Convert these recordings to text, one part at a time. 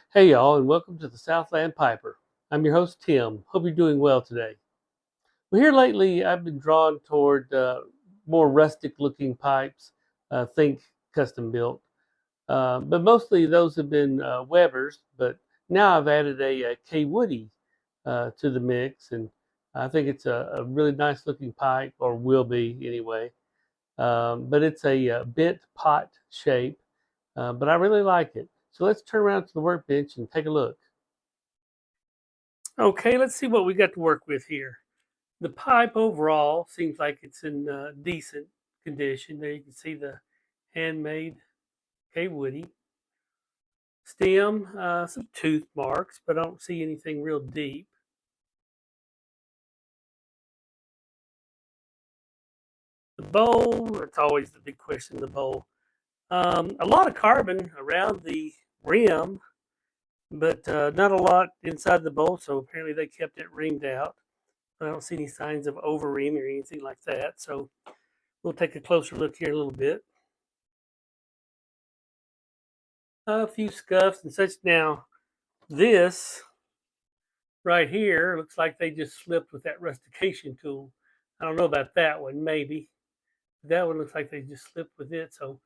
Hey y'all, and welcome to the Southland Piper. I'm your host Tim. Hope you're doing well today. Well, here lately I've been drawn toward more rustic-looking pipes, think custom built, but mostly those have been Weber's. But now I've added a Kaywoodie to the mix, and I think it's a really nice looking pipe, or will be anyway. But it's a bent pot shape, but I really like it. So let's turn around to the workbench and take a look. Okay, let's see what we got to work with here. The pipe overall seems like it's in decent condition. There you can see the handmade Kaywoodie stem, some tooth marks, but I don't see anything real deep. The bowl, it's always the big question, the bowl. A lot of carbon around the rim, but not a lot inside the bowl, so apparently they kept it reamed out. I don't see any signs of over ream or anything like that, so we'll take a closer look here in a little bit. A few scuffs and such. Now, this right here looks like they just slipped with that rustication tool. I don't know about that one, maybe. That one looks like they just slipped with it, so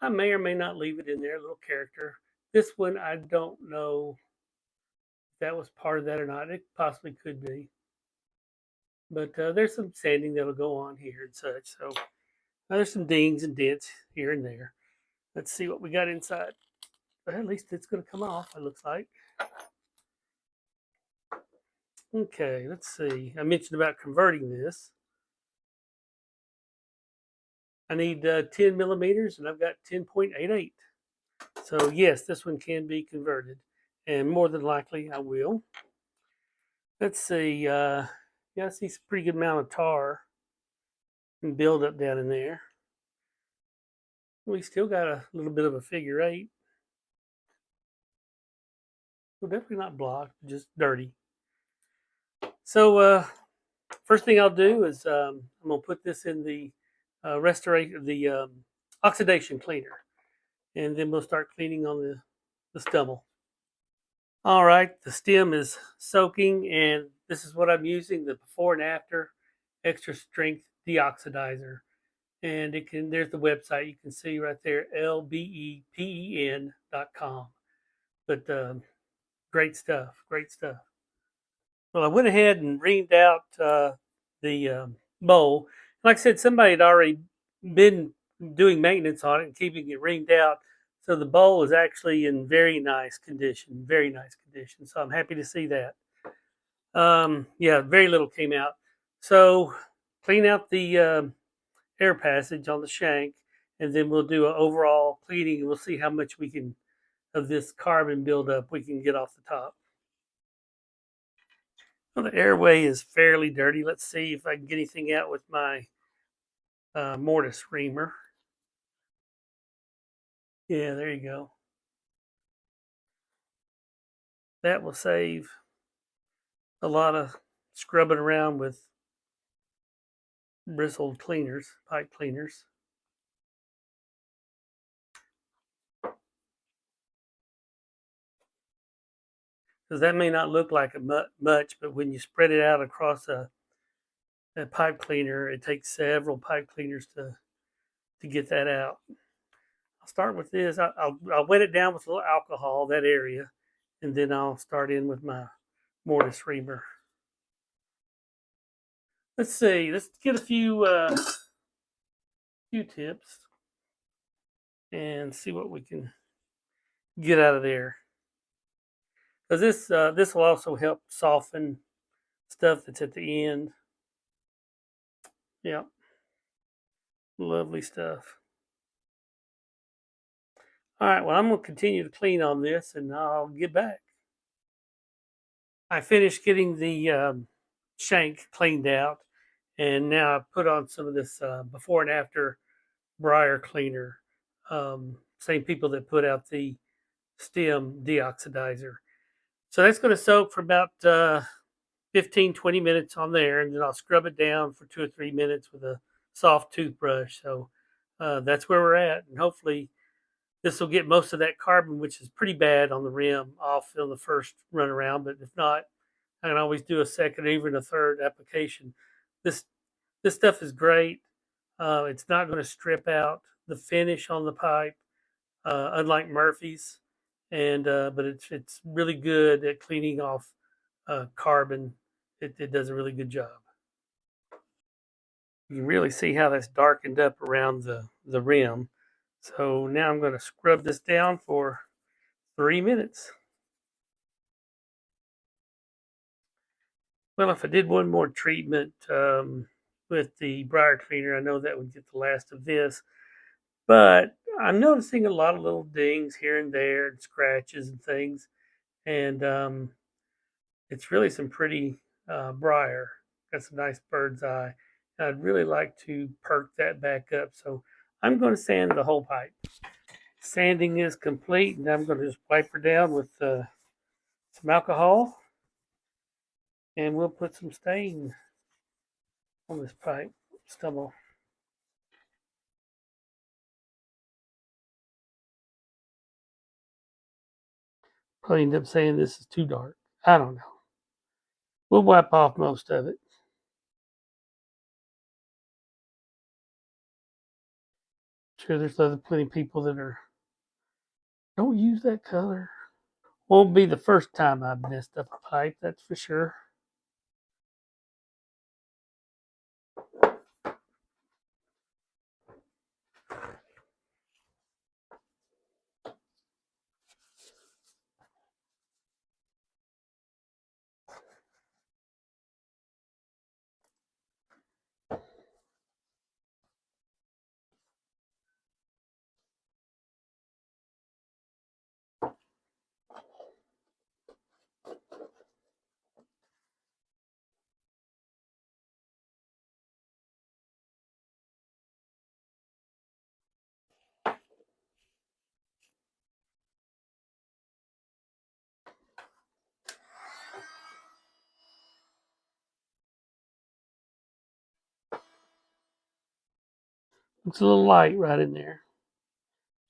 I may or may not leave it in there, a little character. This one, I don't know if that was part of that or not. It possibly could be. But there's some sanding that'll go on here and such. So there's some dings and dents here and there. Let's see what we got inside. But at least it's going to come off, it looks like. Okay, let's see. I mentioned about converting this. I need 10 millimeters, and I've got 10.88. So yes, this one can be converted, and more than likely I will. Let's see. Yeah, I see some pretty good amount of tar and buildup down in there. We still got a little bit of a figure eight. Well, definitely not blocked, just dirty. So first thing I'll do is I'm gonna put this in the oxidation cleaner, and then we'll start cleaning on the stumble. All right, the stem is soaking, and this is what I'm using, the before and after extra strength deoxidizer. And it can, there's the website, you can see right there, lbepen.com. But great stuff, great stuff. Well, I went ahead and reamed out the bowl. Like I said, somebody had already been doing maintenance on it and keeping it reamed out. So the bowl is actually in very nice condition, very nice condition. So I'm happy to see that. Yeah, very little came out. So clean out the air passage on the shank, and then we'll do an overall cleaning, and we'll see how much we can of this carbon buildup we can get off the top. Well, the airway is fairly dirty. Let's see if I can get anything out with my mortise reamer. Yeah, there you go. That will save a lot of scrubbing around with bristled cleaners, pipe cleaners. Because that may not look like much, but when you spread it out across a pipe cleaner, it takes several pipe cleaners to get that out. I'll start with this. I'll wet it down with a little alcohol, that area, and then I'll start in with my mortise reamer. Let's see. Let's get a few tips and see what we can get out of there. Because this will also help soften stuff that's at the end. Yeah, lovely stuff. All right, well, I'm going to continue to clean on this, and I'll get back. I finished getting the shank cleaned out, and now I've put on some of this before and after briar cleaner. Same people that put out the stem deoxidizer. So that's going to soak for about 15, 20 minutes on there, and then I'll scrub it down for 2 or 3 minutes with a soft toothbrush. So that's where we're at, and hopefully This will get most of that carbon, which is pretty bad on the rim, off on the first run around. But if not, I can always do a second, even a third application. This this stuff is great. It's not going to strip out the finish on the pipe, unlike Murphy's, and but it's really good at cleaning off carbon. It does a really good job. You can really see how that's darkened up around the rim. So now I'm going to scrub this down for 3 minutes. Well, if I did one more treatment with the briar cleaner, I know that would get the last of this. But I'm noticing a lot of little dings here and there and scratches and things. And it's really some pretty briar. Got some nice bird's eye. And I'd really like to perk that back up. So I'm going to sand the whole pipe. Sanding is complete, and I'm going to just wipe her down with some alcohol, and we'll put some stain on this pipe. Stumble. Probably end up saying this is too dark. I don't know. We'll wipe off most of it. Sure, there's other plenty of people that are don't use that color. Won't be the first time I've messed up a pipe, that's for sure. Looks a little light right in there.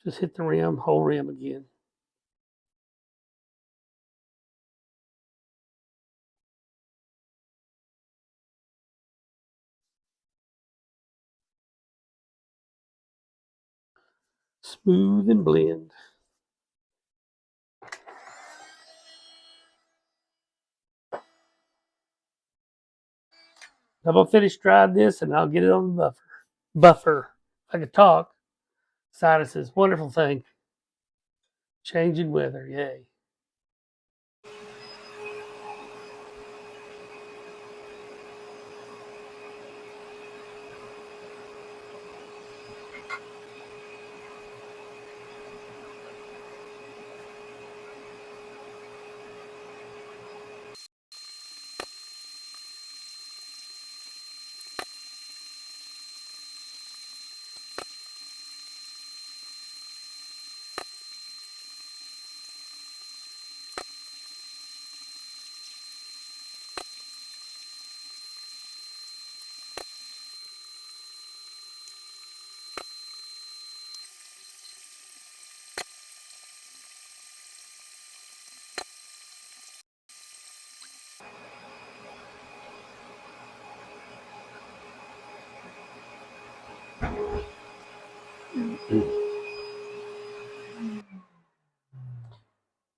Just hit the rim, whole rim again. Smooth and blend. I'm gonna finish drying this and I'll get it on the buffer. Buffer. If I could talk. Sinuses, wonderful thing. Changing weather, yay.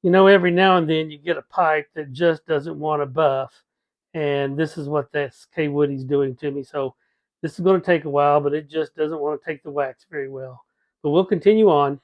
You know, every now and then you get a pipe that just doesn't want to buff. And this is what this Kaywoodie's doing to me. So this is going to take a while, but it just doesn't want to take the wax very well. But we'll continue on.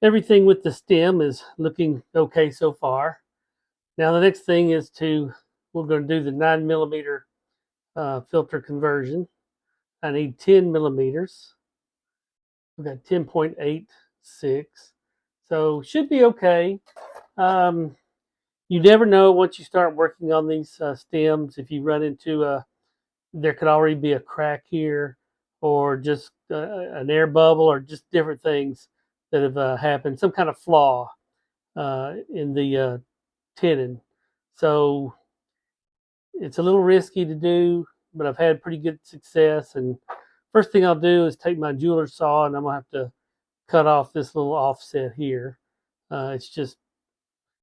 Everything with the stem is looking okay so far. Now the next thing is we're going to do the 9mm filter conversion. I need 10 millimeters. We've got 10.86, so should be okay. Um, you never know once you start working on these stems if you run into there could already be a crack here, or just an air bubble, or just different things that have happened, some kind of flaw in the tenon. So it's a little risky to do, but I've had pretty good success. And first thing I'll do is take my jeweler's saw, and I'm gonna have to cut off this little offset here. It's just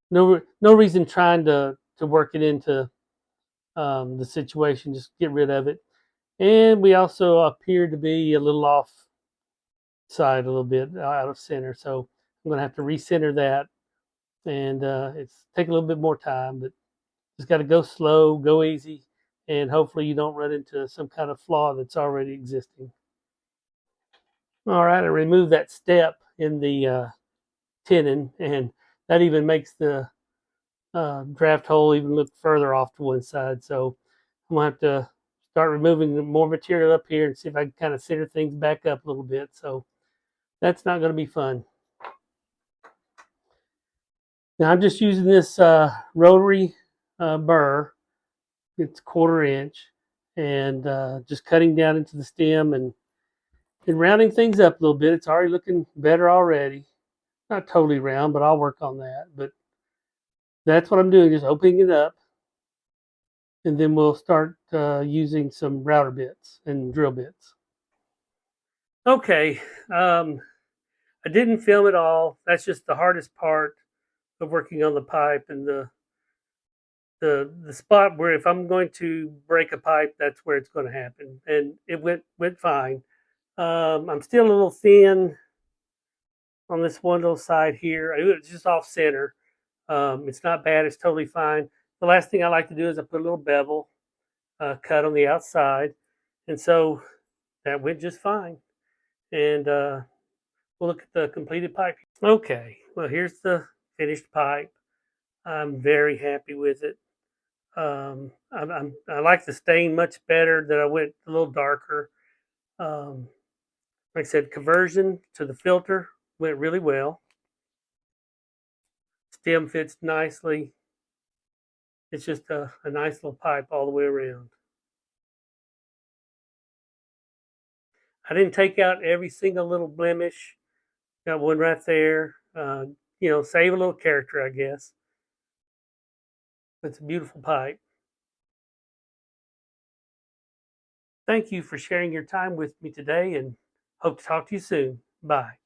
no reason trying to work it into the situation. Just get rid of it. And we also appear to be a little off side, a little bit out of center. So I'm going to have to recenter that, and it's take a little bit more time, but just got to go slow, go easy, and hopefully you don't run into some kind of flaw that's already existing. All right, I removed that step in the tenon, and that even makes the draft hole even look further off to one side. So I'm gonna have to start removing more material up here and see if I can kind of center things back up a little bit. So that's not going to be fun. Now I'm just using this rotary burr. It's 1/4 inch, and just cutting down into the stem and rounding things up a little bit. It's already looking better already. Not totally round, but I'll work on that. But that's what I'm doing, just opening it up, and then we'll start using some router bits and drill bits. Okay, I didn't film it all. That's just the hardest part of working on the pipe, and the spot where if I'm going to break a pipe, that's where it's going to happen. And it went fine. I'm still a little thin on this one little side here. It's just off center. It's not bad. It's totally fine. The last thing I like to do is I put a little bevel cut on the outside, and so that went just fine. And we'll look at the completed pipe. Okay, well here's the finished pipe. I'm very happy with it. I like the stain much better. That I went a little darker. Like I said, conversion to the filter went really well. Stem fits nicely. It's just a nice little pipe all the way around. I didn't take out every single little blemish. Got one right there. Save a little character, I guess. It's a beautiful pipe. Thank you for sharing your time with me today, and hope to talk to you soon. Bye.